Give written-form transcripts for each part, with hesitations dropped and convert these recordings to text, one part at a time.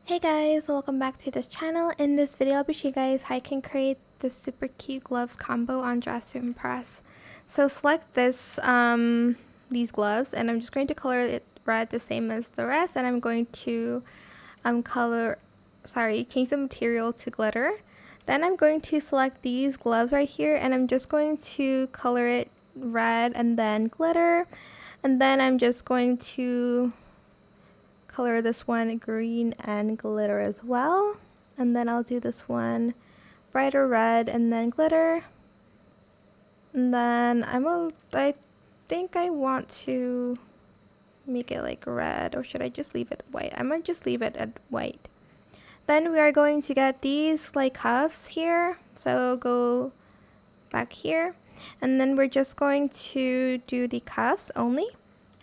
Hey guys, welcome back to this channel. In this video, I'll be showing you guys how you can create this super cute gloves combo on Dress to Impress. So select these gloves, and I'm just going to color it red the same as the rest, and I'm going to change the material to glitter. Then I'm going to select these gloves right here, and I'm just going to color it red and then glitter, and then I'm just going to color this one green and glitter as well, and then I'll do this one brighter red and then glitter, and then I think I want to make it like red, or should I just leave it white? I might just leave it at white. Then we are going to get these like cuffs here, so go back here, and then we're just going to do the cuffs only,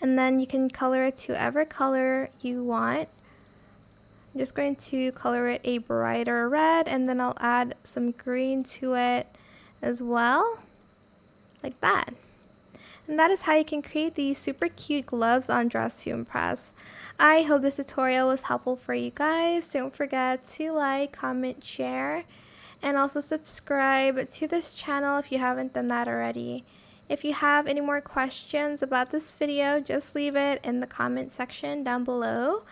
and then you can color it to whatever color you want. I'm just going to color it a brighter red, and then I'll add some green to it as well, like that. And that is how you can create these super cute gloves on Dress to Impress. I hope this tutorial was helpful for you guys. Don't forget to like, comment, share, and also subscribe to this channel if you haven't done that already. If you have any more questions about this video, just leave it in the comment section down below.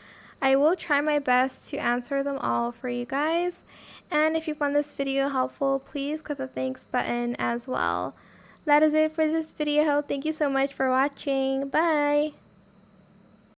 I will try my best to answer them all for you guys. And if you found this video helpful, please click the thanks button as well. That is it for this video. Thank you so much for watching. Bye!